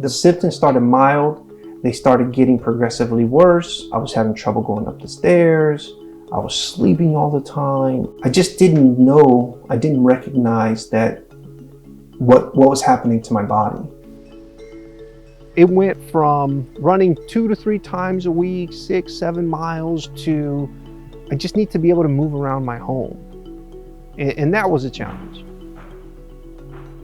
The symptoms started mild. They started getting progressively worse. I was having trouble going up the stairs. I was sleeping all the time. I just didn't know, I didn't recognize that what was happening to my body. It went from running 2 to 3 times a week, 6, 7 miles, to I just need to be able to move around my home. And that was a challenge.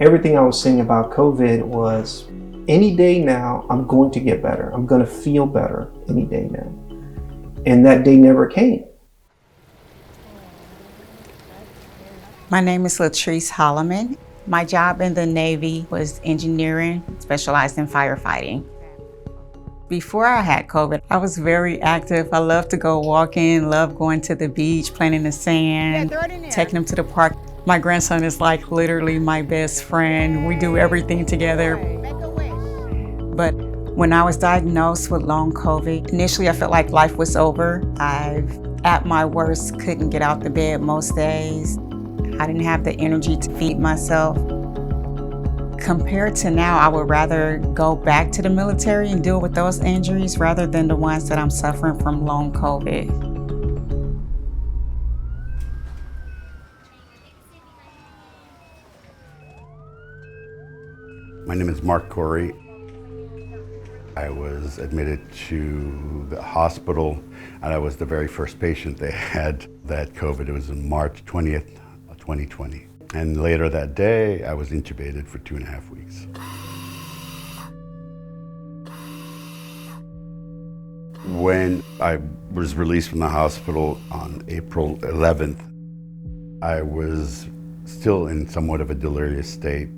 Everything I was saying about COVID was, any day now, I'm going to get better. I'm going to feel better any day now. And that day never came. My name is Latrice Holloman. My job in the Navy was engineering, specialized in firefighting. Before I had COVID, I was very active. I loved to go walking, loved going to the beach, playing in the sand, taking him to the park. My grandson is like literally my best friend. We do everything together. But when I was diagnosed with long COVID, initially I felt like life was over. I, at my worst, couldn't get out the bed most days. I didn't have the energy to feed myself. Compared to now, I would rather go back to the military and deal with those injuries rather than the ones that I'm suffering from long COVID. My name is Mark Corey. I was admitted to the hospital, and I was the very first patient they had that COVID. It was on March 20th, 2020. And later that day, I was intubated for 2.5 weeks. When I was released from the hospital on April 11th, I was still in somewhat of a delirious state.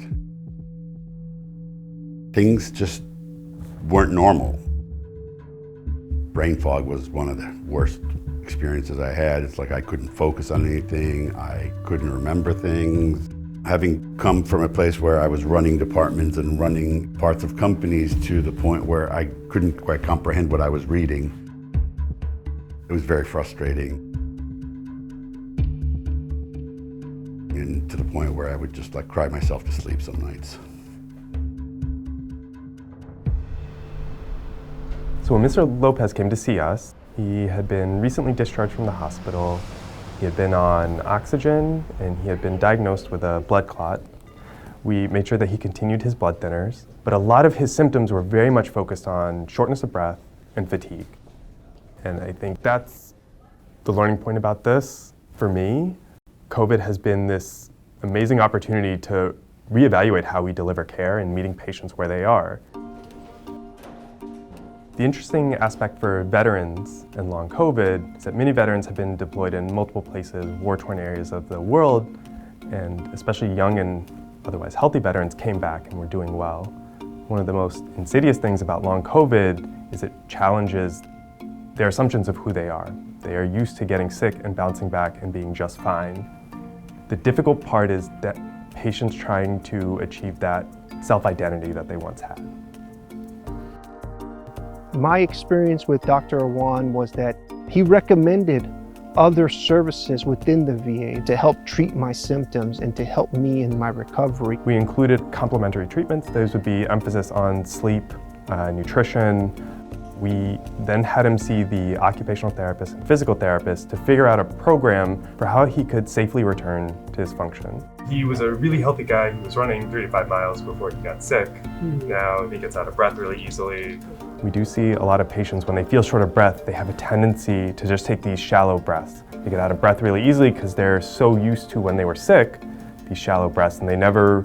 Things just weren't normal. Brain fog was one of the worst experiences I had. It's like I couldn't focus on anything. I couldn't remember things. Having come from a place where I was running departments and running parts of companies to the point where I couldn't quite comprehend what I was reading, it was very frustrating. And to the point where I would just like cry myself to sleep some nights. So when Mr. Lopez came to see us, he had been recently discharged from the hospital. He had been on oxygen and he had been diagnosed with a blood clot. We made sure that he continued his blood thinners, but a lot of his symptoms were very much focused on shortness of breath and fatigue. And I think that's the learning point about this for me. COVID has been this amazing opportunity to reevaluate how we deliver care and meeting patients where they are. The interesting aspect for veterans and long COVID is that many veterans have been deployed in multiple places, war-torn areas of the world, and especially young and otherwise healthy veterans came back and were doing well. One of the most insidious things about long COVID is it challenges their assumptions of who they are. They are used to getting sick and bouncing back and being just fine. The difficult part is that patients trying to achieve that self-identity that they once had. My experience with Dr. Awan was that he recommended other services within the VA to help treat my symptoms and to help me in my recovery. We included complementary treatments. Those would be emphasis on sleep, nutrition. We then had him see the occupational therapist and physical therapist to figure out a program for how he could safely return to his function. He was a really healthy guy. He was running 3 to 5 miles before he got sick. Now he gets out of breath really easily. We do see a lot of patients when they feel short of breath, they have a tendency to just take these shallow breaths. They get out of breath really easily because they're so used to when they were sick, these shallow breaths, and they never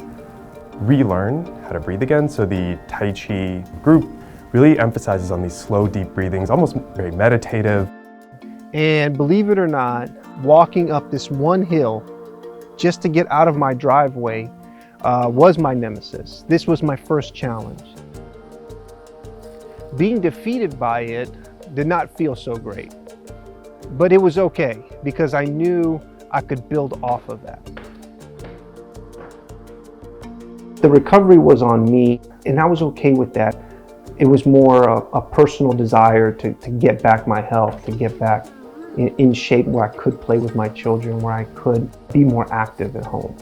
relearn how to breathe again. So the Tai Chi group really emphasizes on these slow, deep breathings, almost very meditative. And believe it or not, walking up this one hill just to get out of my driveway was my nemesis. This was my first challenge. Being defeated by it did not feel so great, but it was okay because I knew I could build off of that. The recovery was on me, and I was okay with that. It was more a personal desire to get back my health, to get back in shape where I could play with my children, where I could be more active at home.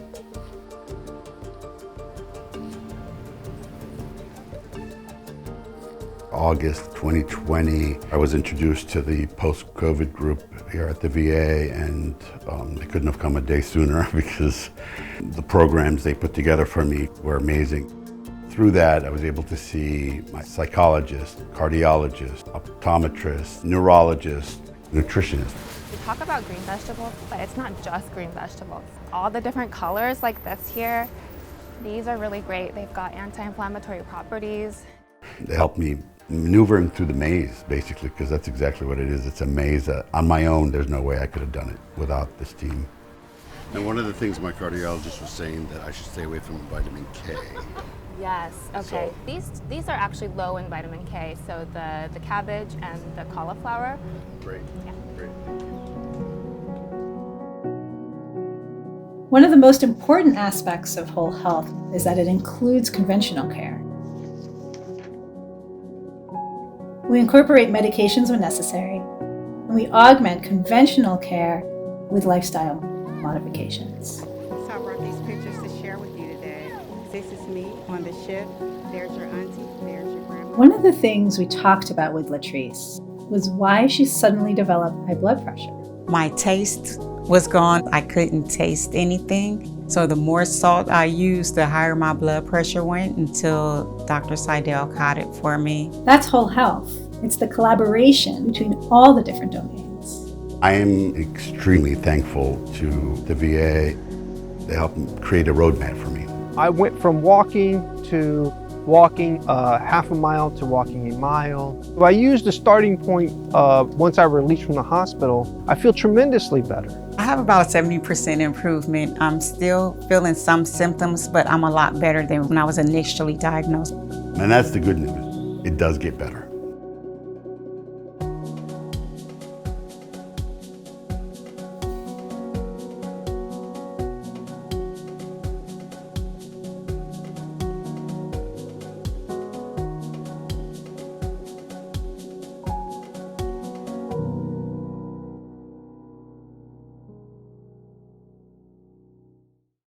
August 2020, I was introduced to the post-COVID group here at the VA, and they couldn't have come a day sooner because the programs they put together for me were amazing. Through that, I was able to see my psychologist, cardiologist, optometrist, neurologist, nutritionist. We talk about green vegetables, but it's not just green vegetables. All the different colors like this here, these are really great. They've got anti-inflammatory properties. They helped me maneuvering through the maze, basically, because that's exactly what it is. It's a maze that on my own, there's no way I could have done it without this team. And one of the things my cardiologist was saying that I should stay away from vitamin K. Yes, okay. These are actually low in vitamin K, so the cabbage and the cauliflower. Great, Yeah. great. One of the most important aspects of whole health is that it includes conventional care. We incorporate medications when necessary, and we augment conventional care with lifestyle modifications. So I brought these pictures to share with you today. This is me on the ship. There's your auntie, there's your grandma. One of the things we talked about with Latrice was why she suddenly developed high blood pressure. My taste was gone. I couldn't taste anything. So the more salt I used, the higher my blood pressure went until Dr. Seidel caught it for me. That's whole health. It's the collaboration between all the different domains. I am extremely thankful to the VA. They helped create a roadmap for me. I went from walking to walking half a mile to walking a mile. If I used the starting point once I released from the hospital, I feel tremendously better. I have about a 70% improvement. I'm still feeling some symptoms, but I'm a lot better than when I was initially diagnosed. And that's the good news. It does get better.